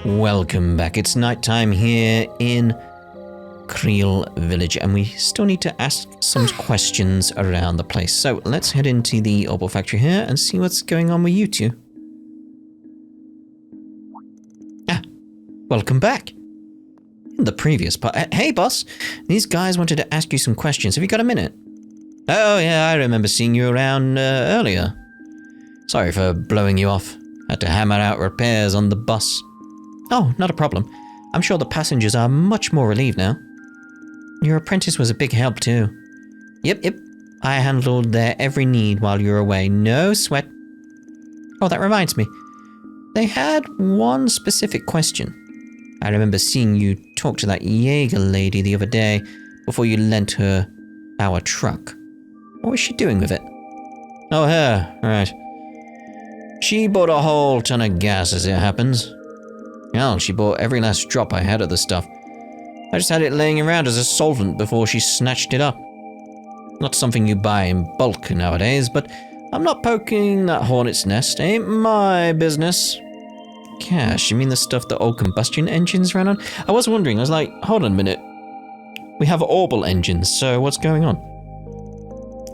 Welcome back. It's nighttime here in Creel Village, and we still need to ask some questions around the place. So let's head into the Opal factory here and see what's going on with you two. Welcome back. In the previous part, hey boss, these guys wanted to ask you some questions. Have you got a minute? Oh yeah, I remember seeing you around earlier. Sorry for blowing you off. Had to hammer out repairs on the bus. Oh, not a problem. I'm sure the passengers are much more relieved now. Your apprentice was a big help too. Yep. I handled their every need while you were away. No sweat. Oh, that reminds me. They had one specific question. I remember seeing you talk to that Jaeger lady the other day before you lent her our truck. What was she doing with it? Oh, her. Right. She bought a whole ton of gas as it happens. Hell, she bought every last drop I had of the stuff. I just had it laying around as a solvent before she snatched it up. Not something you buy in bulk nowadays, but I'm not poking that hornet's nest. Ain't my business. Gosh, you mean the stuff that old combustion engines ran on? I was wondering, I was like, hold on a minute. We have Orbital engines, so what's going on?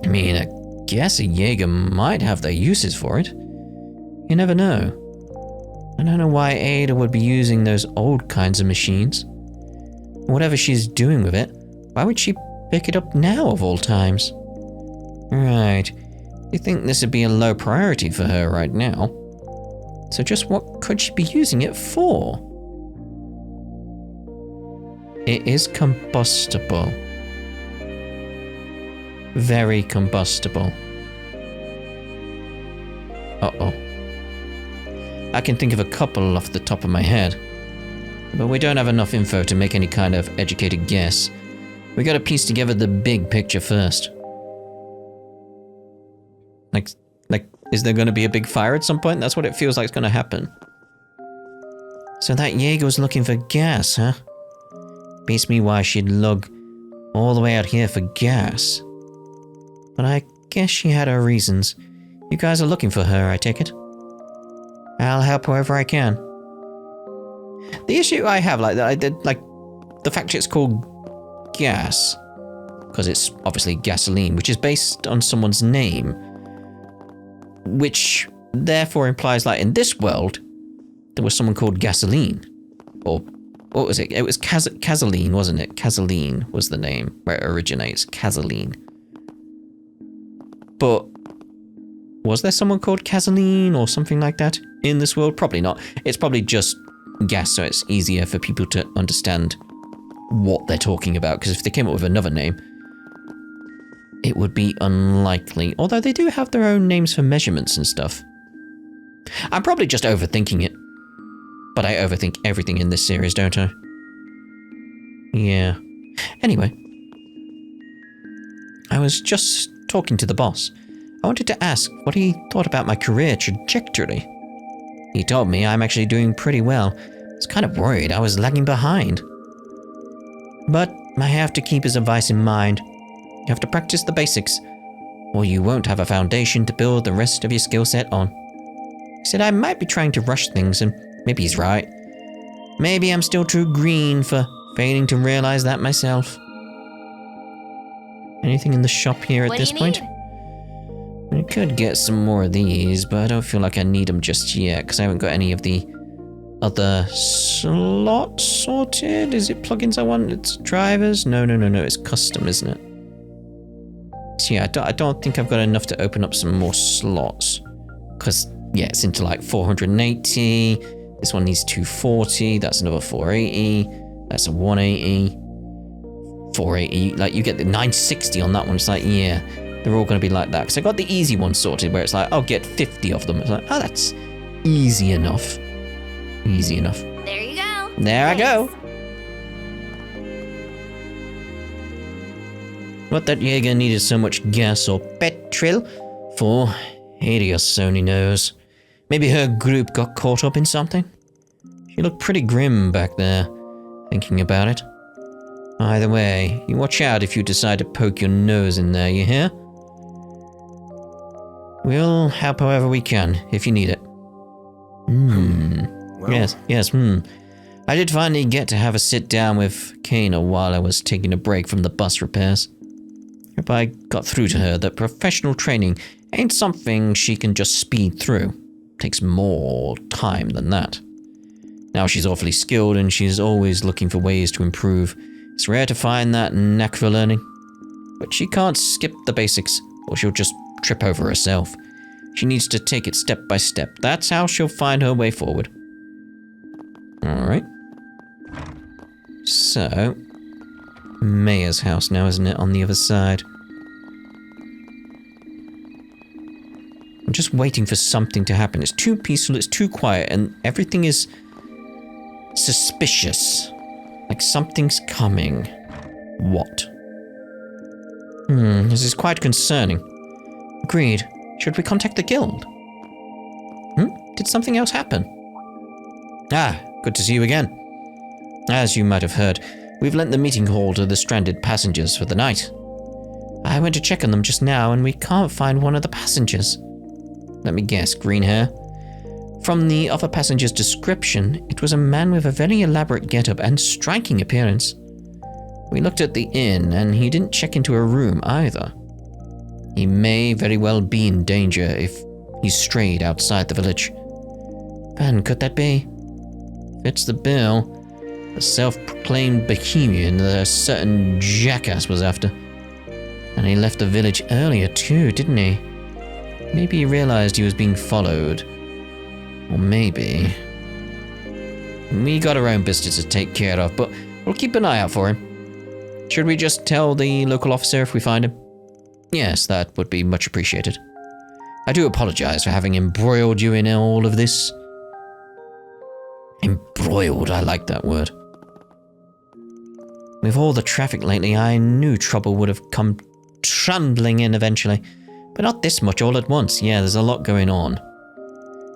I mean, I guess a Jaeger might have their uses for it. You never know. I don't know why Aida would be using those old kinds of machines. Whatever she's doing with it, why would she pick it up now of all times? Right. You think this would be a low priority for her right now? So just what could she be using it for? It is combustible. Very combustible. Uh-oh. I can think of a couple off the top of my head, but we don't have enough info to make any kind of educated guess. We gotta piece together the big picture first. Like, is there gonna be a big fire at some point? That's what it feels like is gonna happen. So that Jaeger's looking for gas, huh? Beats me why she'd lug all the way out here for gas. But I guess she had her reasons. You guys are looking for her, I take it? I'll help however I can. The issue I have, like the fact it's called gas, because it's obviously gasoline, which is based on someone's name, which therefore implies, like, in this world, there was someone called Gasoline. Or, what was it? It was Casaline, wasn't it? Casaline was the name where it originates. Casaline. But was there someone called Casaline or something like that in this world? Probably not. It's probably just gas, so it's easier for people to understand what they're talking about, because if they came up with another name, it would be unlikely. Although they do have their own names for measurements and stuff. I'm probably just overthinking it. But I overthink everything in this series, don't I? Yeah. Anyway. I was just talking to the boss. I wanted to ask what he thought about my career trajectory. He told me I'm actually doing pretty well. I was kind of worried I was lagging behind. But I have to keep his advice in mind. You have to practice the basics, or you won't have a foundation to build the rest of your skill set on. He said I might be trying to rush things, and maybe he's right. Maybe I'm still too green for failing to realize that myself. Anything in the shop here at this point? I could get some more of these, but I don't feel like I need them just yet, because I haven't got any of the other slots sorted. Is it plugins I want? It's drivers? No, it's custom, isn't it? So yeah, I don't think I've got enough to open up some more slots. Because, yeah, it's into like 480. This one needs 240. That's another 480. That's a 180. 480. Like, you get the 960 on that one. It's like, yeah, they're all going to be like that. Because I got the easy one sorted where it's like, I'll get 50 of them. It's like, oh, that's easy enough. Easy enough. There you go. There I go. What that Jaeger needed so much gas or petrol for, Aida only knows. Maybe her group got caught up in something? She looked pretty grim back there, thinking about it. Either way, you watch out if you decide to poke your nose in there, you hear? We'll help however we can, if you need it. Yes, I did finally get to have a sit down with Kana while I was taking a break from the bus repairs. Hope I got through to her that professional training ain't something she can just speed through. Takes more time than that. Now she's awfully skilled and she's always looking for ways to improve. It's rare to find that knack for learning. But she can't skip the basics or she'll just trip over herself. She needs to take it step by step. That's how she'll find her way forward. Alright. So, Maya's house now, isn't it, on the other side? I'm just waiting for something to happen. It's too peaceful, it's too quiet, and everything is suspicious. Like something's coming. What? This is quite concerning. Agreed. Should we contact the guild? Did something else happen? Ah, good to see you again. As you might have heard, we've lent the meeting hall to the stranded passengers for the night. I went to check on them just now and we can't find one of the passengers. Let me guess, green hair? From the other passenger's description, it was a man with a very elaborate getup and striking appearance. We looked at the inn and he didn't check into a room either. He may very well be in danger if he's strayed outside the village. Ben, could that be? Fits the bill. The self-proclaimed bohemian that a certain jackass was after. And he left the village earlier too, didn't he? Maybe he realized he was being followed. Or maybe... We got our own business to take care of, but we'll keep an eye out for him. Should we just tell the local officer if we find him? Yes, that would be much appreciated. I do apologize for having embroiled you in all of this. Embroiled, I like that word. With all the traffic lately, I knew trouble would have come trundling in eventually. But not this much all at once. Yeah, there's a lot going on.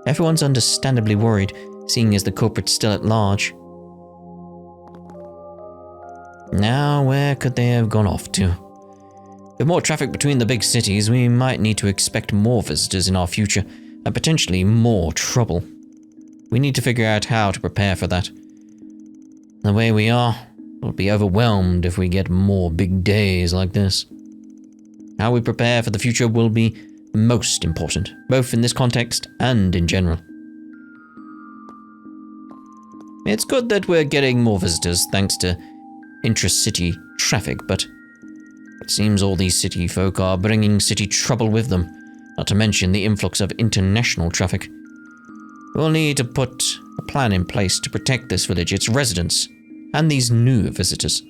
Everyone's understandably worried, seeing as the culprit's still at large. Now, where could they have gone off to? With more traffic between the big cities, we might need to expect more visitors in our future, and potentially more trouble. We need to figure out how to prepare for that. The way we are, we'll be overwhelmed if we get more big days like this. How we prepare for the future will be most important, both in this context and in general. It's good that we're getting more visitors thanks to intra-city traffic, but it seems all these city folk are bringing city trouble with them, not to mention the influx of international traffic. We'll need to put a plan in place to protect this village, its residents, and these new visitors.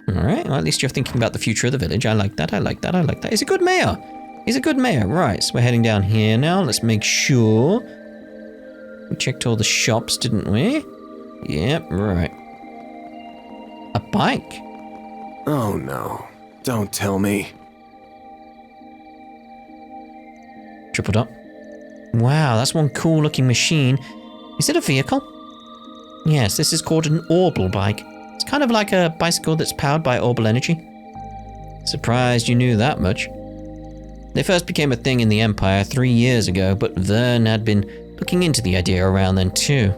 Alright, well, at least you're thinking about the future of the village. I like that, I like that, I like that. He's a good mayor. He's a good mayor. Right, so we're heading down here now. Let's make sure. We checked all the shops, didn't we? Yep, right. A bike? Oh no, don't tell me. Tripled up. Wow, that's one cool looking machine. Is it a vehicle? Yes, this is called an Orbital bike. It's kind of like a bicycle that's powered by orbital energy. Surprised you knew that much. They first became a thing in the Empire 3 years ago, but Vern had been looking into the idea around then too.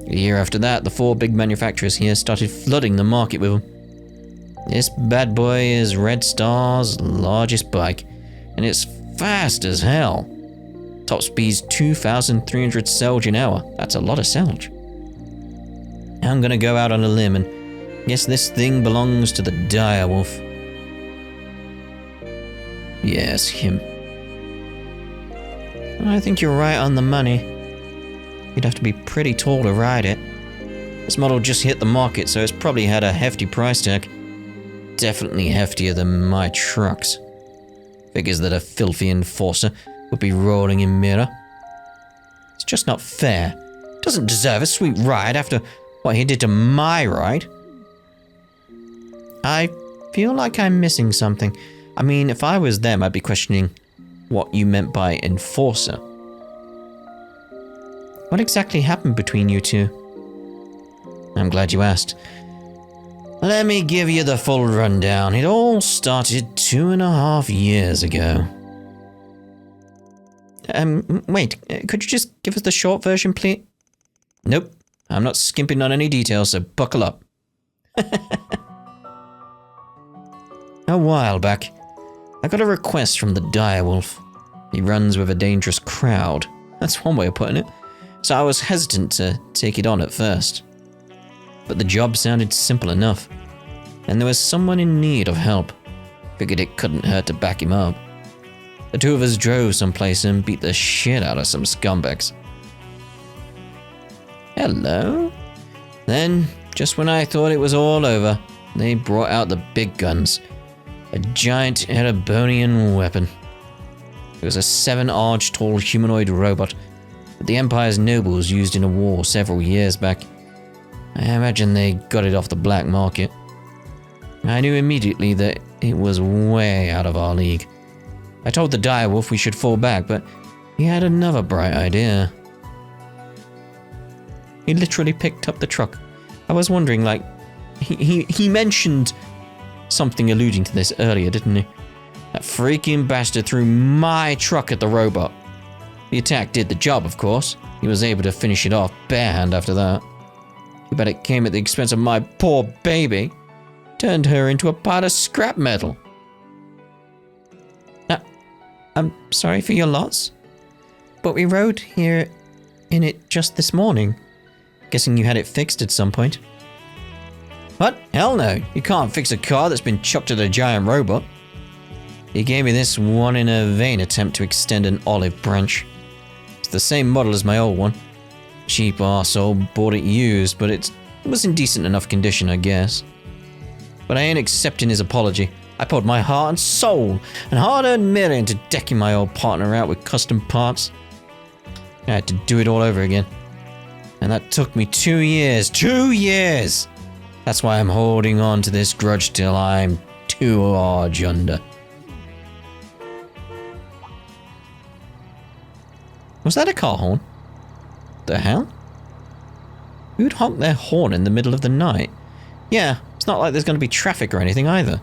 A year after that, the 4 big manufacturers here started flooding the market with them. This bad boy is Red Star's largest bike, and it's fast as hell. Top speed's 2,300 selge an hour. That's a lot of selge. I'm gonna go out on a limb and guess this thing belongs to the direwolf. Yes, him. I think you're right on the money. You'd have to be pretty tall to ride it. This model just hit the market, so it's probably had a hefty price tag. Definitely heftier than my trucks. Figures that a filthy enforcer would be rolling in mirror. It's just not fair. Doesn't deserve a sweet ride after what he did to my ride. I feel like I'm missing something. I mean, if I was them, I'd be questioning what you meant by enforcer. What exactly happened between you two? I'm glad you asked. Let me give you the full rundown. It all started 2.5 years ago. Wait, could you just give us the short version, please? Nope, I'm not skimping on any details, so buckle up. A while back, I got a request from the direwolf. He runs with a dangerous crowd. That's one way of putting it. So I was hesitant to take it on at first. But the job sounded simple enough, and there was someone in need of help. Figured it couldn't hurt to back him up. The two of us drove someplace and beat the shit out of some scumbags. Hello? Then, just when I thought it was all over, they brought out the big guns. A giant Erebonian weapon. It was a 7-arch tall humanoid robot that the Empire's nobles used in a war several years back. I imagine they got it off the black market. I knew immediately that it was way out of our league. I told the direwolf we should fall back, but he had another bright idea. He literally picked up the truck. I was wondering, like, he mentioned something alluding to this earlier, didn't he? That freaking bastard threw my truck at the robot. The attack did the job, of course. He was able to finish it off barehand after that. Too bad it came at the expense of my poor baby. Turned her into a pile of scrap metal. I'm sorry for your loss, but we rode here in it just this morning. Guessing you had it fixed at some point. What? Hell no. You can't fix a car that's been chucked at a giant robot. He gave me this one in a vain attempt to extend an olive branch. It's the same model as my old one. Cheap arsehole bought it used, but it was in decent enough condition, I guess. But I ain't accepting his apology. I poured my heart and soul and hard-earned money into decking my old partner out with custom parts. I had to do it all over again. And that took me 2 years. 2 years! That's why I'm holding on to this grudge till I'm too large under. Was that a car horn? The hell? Who'd honk their horn in the middle of the night? Yeah, it's not like there's going to be traffic or anything either.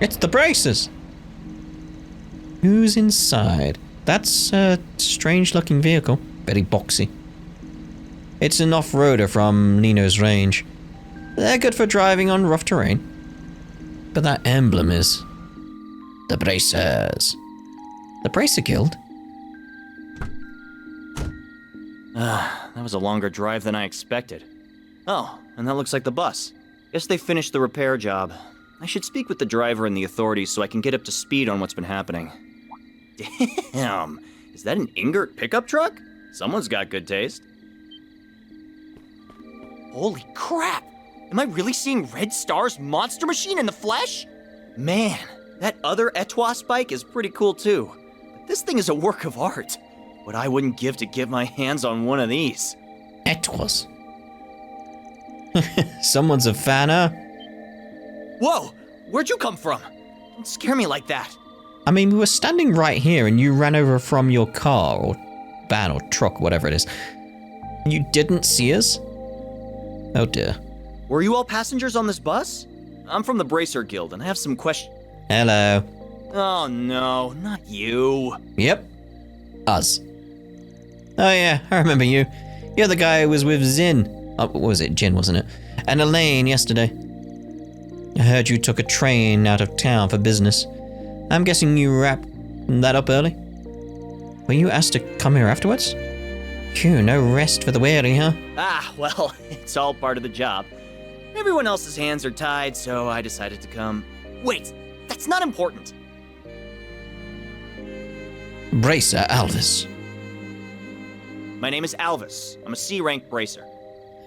It's the braces! Who's inside? That's a strange-looking vehicle. Very boxy. It's an off-roader from Nino's range. They're good for driving on rough terrain. But that emblem is... the Bracers. The Bracer Guild? That was a longer drive than I expected. Oh, and that looks like the bus. Guess they finished the repair job. I should speak with the driver and the authorities so I can get up to speed on what's been happening. Damn, is that an Ingert pickup truck? Someone's got good taste. Holy crap! Am I really seeing Red Star's monster machine in the flesh? Man, that other Etwas bike is pretty cool too. But this thing is a work of art. What I wouldn't give to get my hands on one of these. Etwas? Someone's a fan, huh? Whoa! Where'd you come from? Don't scare me like that. I mean, we were standing right here and you ran over from your car, or van, or truck, whatever it is. You didn't see us? Oh dear. Were you all passengers on this bus? I'm from the Bracer Guild and I have some questions. Hello. Oh no, not you. Yep. Us. Oh yeah, I remember you. You're the guy who was with Zin. What was it? Jin, wasn't it? And Elaine yesterday. I heard you took a train out of town for business. I'm guessing you wrapped that up early? Were you asked to come here afterwards? Phew, no rest for the weary, huh? Ah, well, it's all part of the job. Everyone else's hands are tied, so I decided to come. Wait, that's not important. Bracer Alvis. My name is Alvis. I'm a C-rank bracer.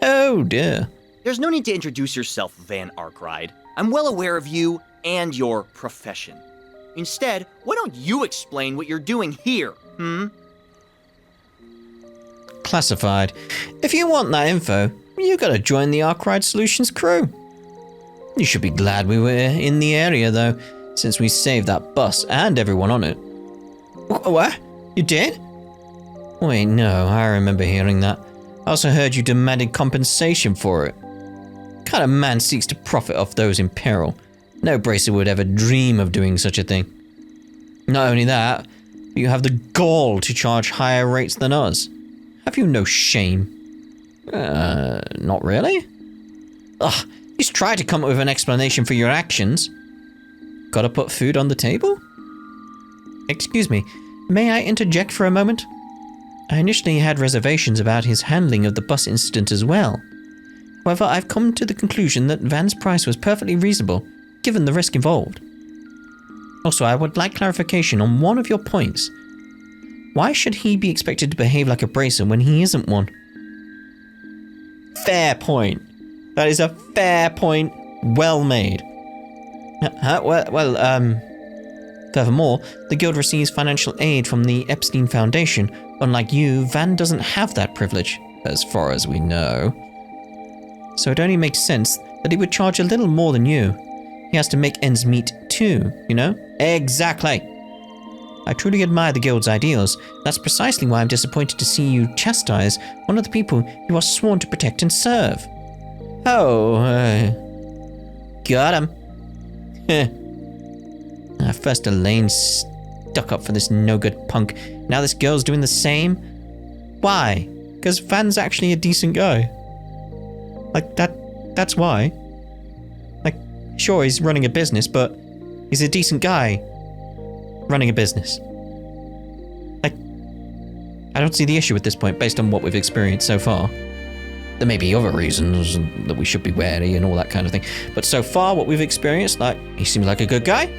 Oh dear. There's no need to introduce yourself, Van Arkride. I'm well aware of you and your profession. Instead, why don't you explain what you're doing here, Classified. If you want that info, you gotta join the Arkride Solutions crew. You should be glad we were in the area, though, since we saved that bus and everyone on it. What? You did? Wait, no, I remember hearing that. I also heard you demanded compensation for it. What kind of man seeks to profit off those in peril? No bracer would ever dream of doing such a thing. Not only that, but you have the gall to charge higher rates than us. Have you no shame? Not really? Ugh, just try to come up with an explanation for your actions. Gotta put food on the table? Excuse me, may I interject for a moment? I initially had reservations about his handling of the bus incident as well. However, I've come to the conclusion that Van's price was perfectly reasonable, given the risk involved. Also, I would like clarification on one of your points. Why should he be expected to behave like a bracer when he isn't one? Fair point. That is a fair point. Well made. Furthermore, the guild receives financial aid from the Epstein Foundation. Unlike you, Van doesn't have that privilege, as far as we know. So it only makes sense that he would charge a little more than you. He has to make ends meet too, you know? Exactly! I truly admire the guild's ideals. That's precisely why I'm disappointed to see you chastise one of the people you are sworn to protect and serve. Oh, got him. First Elaine stuck up for this no-good punk. Now this girl's doing the same? Why? Because Van's actually a decent guy. Like, that's why. Like, sure, he's running a business, but he's a decent guy running a business. Like, I don't see the issue at this point based on what we've experienced so far. There may be other reasons that we should be wary and all that kind of thing. But so far, what we've experienced, like, he seems like a good guy.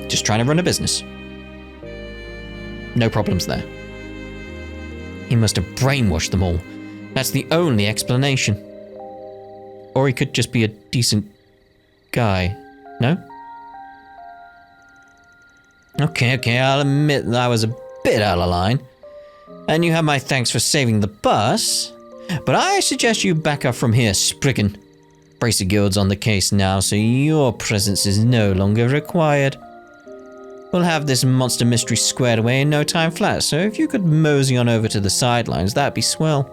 Just trying to run a business. No problems there. He must have brainwashed them all. That's the only explanation. Or he could just be a decent guy. No? Okay, I'll admit that I was a bit out of line. And you have my thanks for saving the bus. But I suggest you back up from here, Spriggan. Bracer Guild's on the case now, so your presence is no longer required. We'll have this monster mystery squared away in no time flat, so if you could mosey on over to the sidelines, that'd be swell.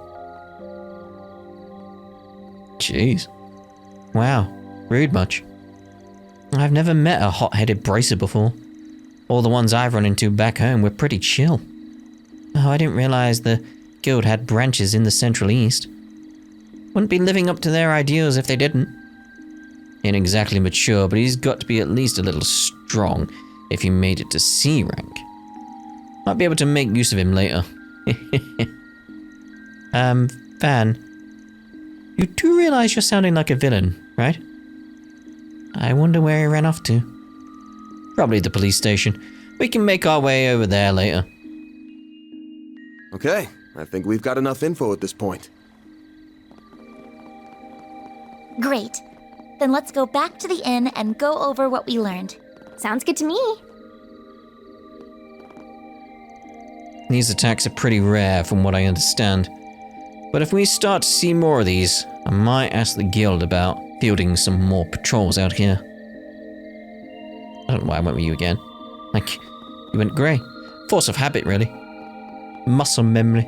Jeez. Wow, rude much. I've never met a hot-headed bracer before. All the ones I've run into back home were pretty chill. Oh, I didn't realize the guild had branches in the Central East. Wouldn't be living up to their ideals if they didn't. Ain't exactly mature, but he's got to be at least a little strong if he made it to C rank. Might be able to make use of him later. Van, you do realize you're sounding like a villain, right? I wonder where he ran off to. Probably the police station. We can make our way over there later. Okay, I think we've got enough info at this point. Great. Then let's go back to the inn and go over what we learned. Sounds good to me. These attacks are pretty rare from what I understand. But if we start to see more of these, I might ask the guild about fielding some more patrols out here. I don't know why I went with you again. Like, you went grey. Force of habit, really. Muscle memory.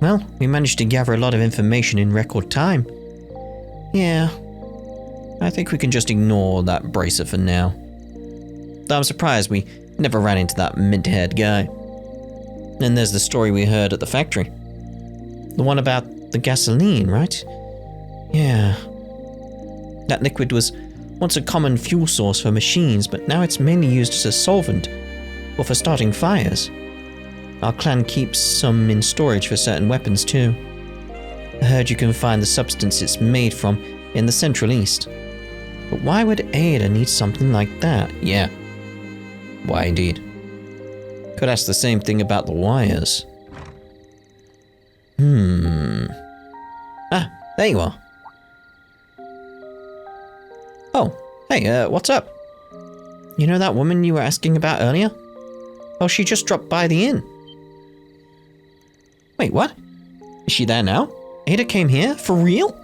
Well, we managed to gather a lot of information in record time. Yeah, I think we can just ignore that bracer for now. Though I'm surprised we never ran into that mint-haired guy. Then there's the story we heard at the factory. The one about the gasoline, right? Yeah. That liquid was once a common fuel source for machines, but now it's mainly used as a solvent or for starting fires. Our clan keeps some in storage for certain weapons too. I heard you can find the substance it's made from in the Central East. But why would Aida need something like that? Yeah. Why indeed? Could ask the same thing about the wires. Ah, there you are. Oh, hey, what's up? You know that woman you were asking about earlier? Oh, she just dropped by the inn. Wait, what? Is she there now? Aida came here? For real?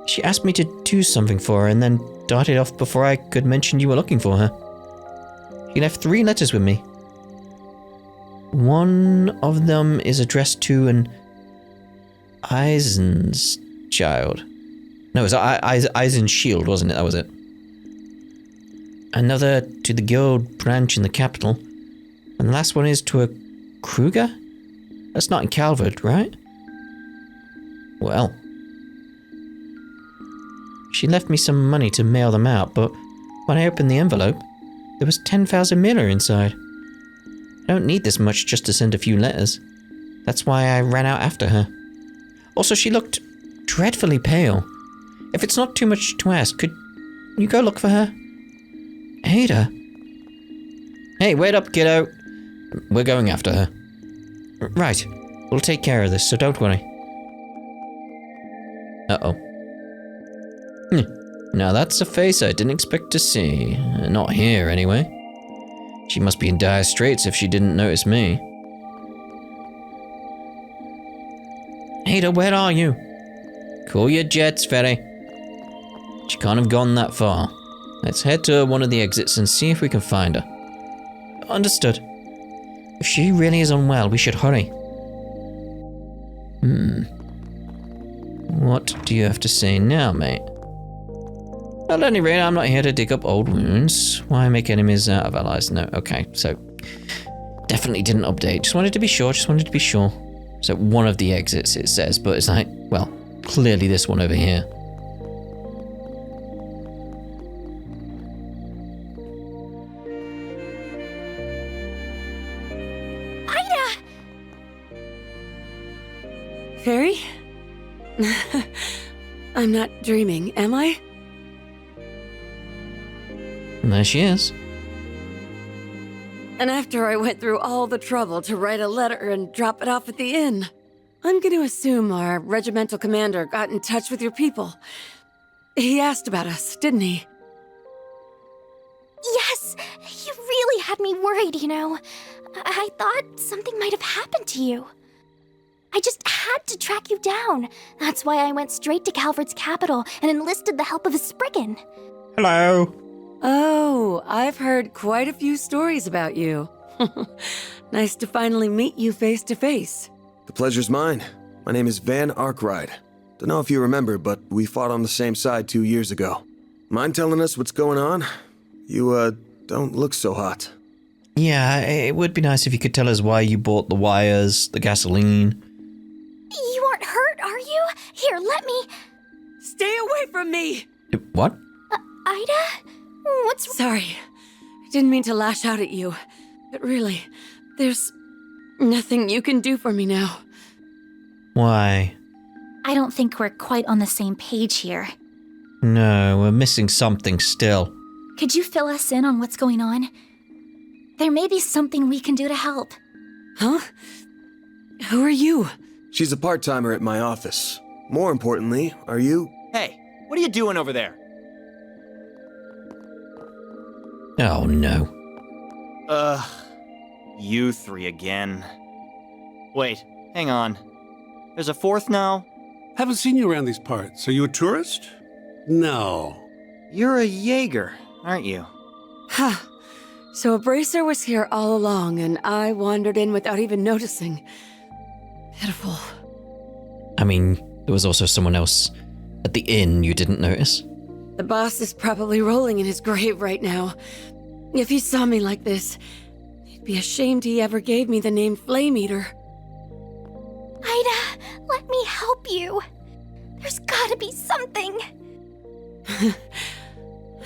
She asked me to do something for her and then darted off before I could mention you were looking for her. She left 3 letters with me. One of them is addressed to an Eisen's child. No, it was Eisen's shield, wasn't it? That was it. Another to the guild branch in the capital. And the last one is to a Kruger? That's not in Calvert, right? Well. She left me some money to mail them out, but when I opened the envelope, there was 10,000 miller inside. I don't need this much just to send a few letters. That's why I ran out after her. Also, she looked dreadfully pale. If it's not too much to ask, could you go look for her? Ada? Hey, wait up, kiddo. We're going after her. Right. We'll take care of this, so don't worry. Uh-oh. Now that's a face I didn't expect to see. Not here, anyway. She must be in dire straits if she didn't notice me. Ada, where are you? Cool your jets, Ferry. She can't have gone that far. Let's head to one of the exits and see if we can find her. Understood. If she really is unwell, we should hurry. What do you have to say now, mate? At any rate, I'm not here to dig up old wounds. Why make enemies out of allies? No, okay, so definitely didn't update. Just wanted to be sure, So one of the exits it says, but it's like, well, clearly this one over here. Aida! Fairy? I'm not dreaming, am I? And there she is. And after I went through all the trouble to write a letter and drop it off at the inn, I'm going to assume our regimental commander got in touch with your people. He asked about us, didn't he? Yes! You really had me worried, you know. I thought something might have happened to you. I just had to track you down. That's why I went straight to Calvert's capital and enlisted the help of a Spriggan. Hello. Oh, I've heard quite a few stories about you. Nice to finally meet you face to face. The pleasure's mine. My name is Van Arkwright. Don't know if you remember, but we fought on the same side 2 years ago. Mind telling us what's going on? You, don't look so hot. Yeah, it would be nice if you could tell us why you bought the wires, the gasoline. You aren't hurt, are you? Here, let me... Stay away from me! What? Aida? What's... Sorry. I didn't mean to lash out at you. But really, there's nothing you can do for me now. Why? I don't think we're quite on the same page here. No, we're missing something still. Could you fill us in on what's going on? There may be something we can do to help. Huh? Who are you? She's a part-timer at my office. More importantly, are you... Hey, what are you doing over there? Oh no. You three again. Wait, hang on. There's a fourth now? Haven't seen you around these parts. Are you a tourist? No. You're a Jaeger, aren't you? Ha! So a bracer was here all along, and I wandered in without even noticing. Pitiful. I mean, there was also someone else at the inn you didn't notice. The boss is probably rolling in his grave right now. If he saw me like this, he'd be ashamed he ever gave me the name Flame Eater. Aida, let me help you. There's gotta be something.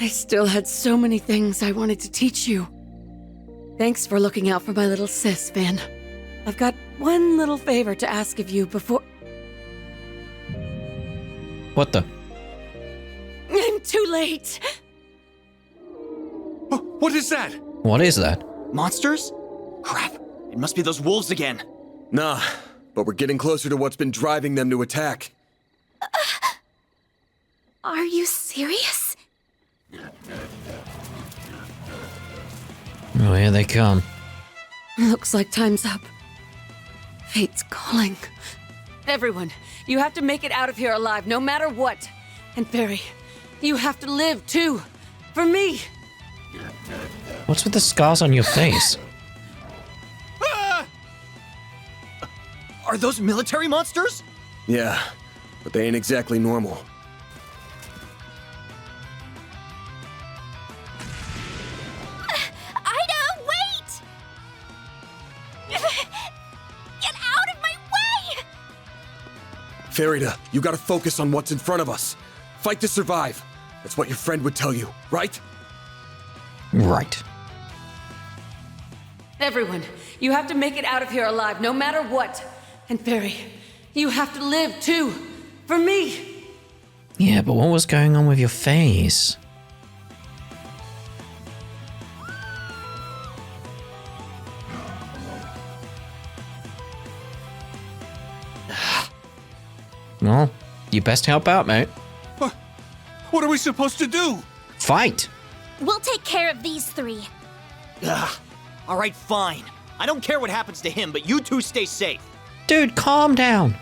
I still had so many things I wanted to teach you. Thanks for looking out for my little sis, Van. I've got one little favor to ask of you before... What the? I'm too late! Oh, what is that? What is that? Monsters? Crap, it must be those wolves again. Nah, but we're getting closer to what's been driving them to attack. Are you serious? Oh, here they come. Looks like time's up. Fate's calling. Everyone, you have to make it out of here alive, no matter what. And Barry, you have to live too. For me. What's with the scars on your face? Are those military monsters? Yeah, but they ain't exactly normal. Farida, you gotta focus on what's in front of us. Fight to survive. That's what your friend would tell you, right? Right. Everyone, you have to make it out of here alive, no matter what. And Barry, you have to live too. For me. Yeah, but what was going on with your face? Well, you best help out, mate. What are we supposed to do? Fight! We'll take care of these three. Ugh. All right, fine. I don't care what happens to him, but you two stay safe. Dude, calm down.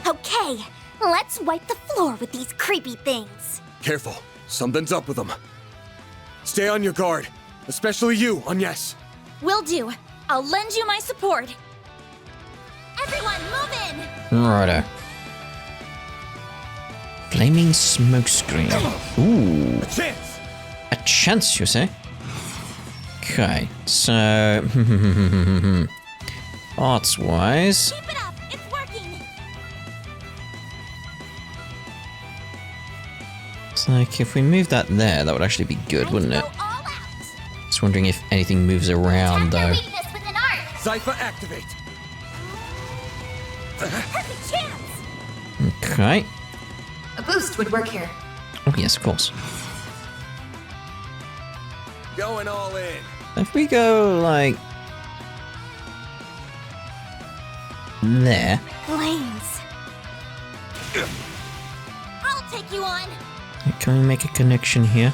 Okay, let's wipe the floor with these creepy things. Careful, something's up with them. Stay on your guard, especially you, Agnes. Will do. I'll lend you my support. Everyone, move in! Righto. Flaming smoke screen. Ooh. Chance! A chance, you say? Okay, so... arts-wise... Keep it up, it's working! It's like, if we move that there, that would actually be good, wouldn't it? Go all out. Just wondering if anything moves around, though. Weakness with an art. Cypher activate! Perfect chance! Okay. A boost would work here. Oh, yes, of course. Going all in. If we go, like... there. Flames. I'll take you on. Can we make a connection here?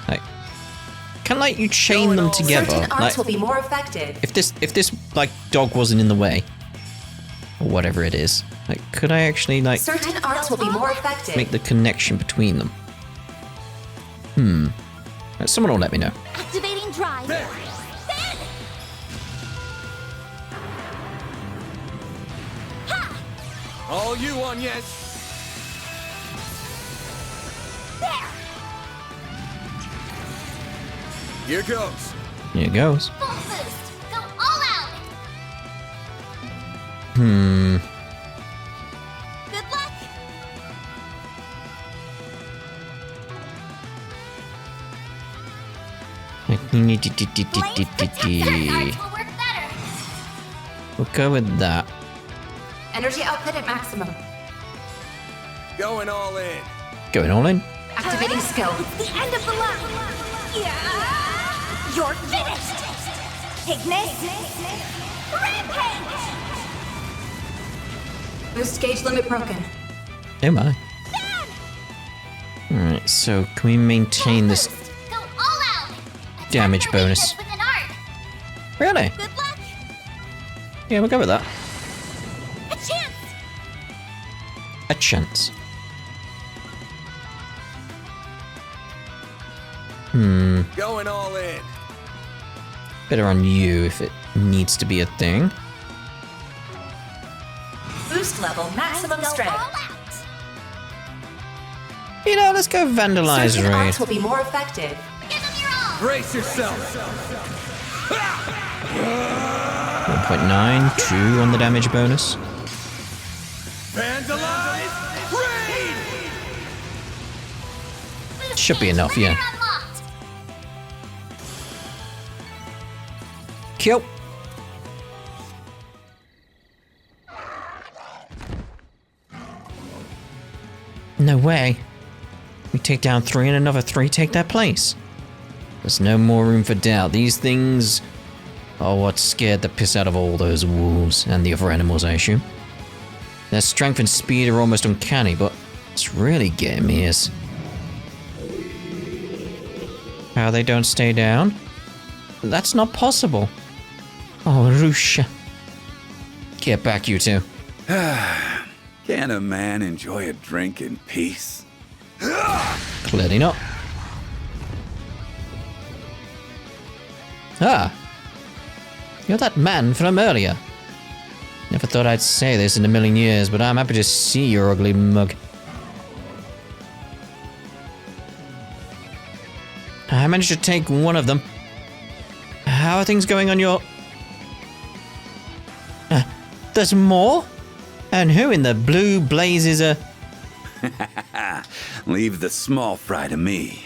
Like... Can, like, you chain them together? Certain arts Like, will be more effective. if this, like, dog wasn't in the way... or whatever it is. Like, could I actually, like... Certain arts will be more effective. make the connection between them? Someone will let me know. Activating drive. There. Ben! Ha! All you, Agnes. There! Here goes. Here goes. Full boost. Go all out. Good luck. Flames protect certain arts will work better. We'll go with that. Energy output at maximum. Going all in. Going all in. Activating skill. The end of the line. Yeah. You're finished. Ignis. Rampage. Boost gauge limit broken. Oh my. Alright, so can we maintain this Boost. Go all out. damage Attack your bonus? weakness with an art. Really? Good luck. Yeah, we'll go with that. A chance. A chance. Going all in. Better on you if it needs to be a thing. Boost level maximum Go strength. all out. You know, let's go vandalize Certain raid. arts will be more effective. Give them your all. Brace yourself. 1.9, 2 on the damage bonus. Vandalize. Raid. Should be enough, yeah. Limiter unlocked. Kill. No way. We take down 3 and another 3 take their place. There's no more room for doubt. These things are what scared the piss out of all those wolves and the other animals, I assume. Their strength and speed are almost uncanny, but what's really getting me is how they don't stay down. That's not possible. Oh, Rusha. Get back, you two. Can a man enjoy a drink in peace? Clearly not. Ah. You're that man from earlier. Never thought I'd say this in a million years, but I'm happy to see your ugly mug. I managed to take one of them. How are things going on your There's more? And who in the blue blazes are... Leave the small fry to me.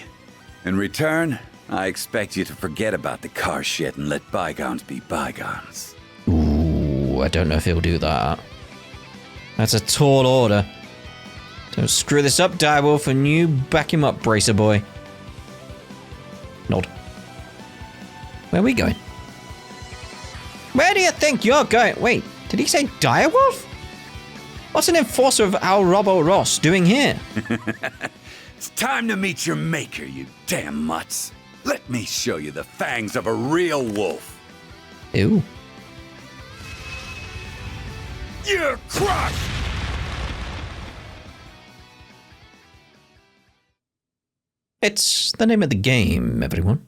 In return, I expect you to forget about the car shit and let bygones be bygones. Ooh, I don't know if he'll do that. That's a tall order. Don't screw this up, Direwolf, and you back him up, Bracer Boy. Nod. Where are we going? Where do you think you're going? Wait, did he say Direwolf? What's an enforcer of Al Robo Ross doing here? It's time to meet your maker, you damn mutts. Let me show you the fangs of a real wolf. Ew. You're crushed! It's the name of the game, everyone.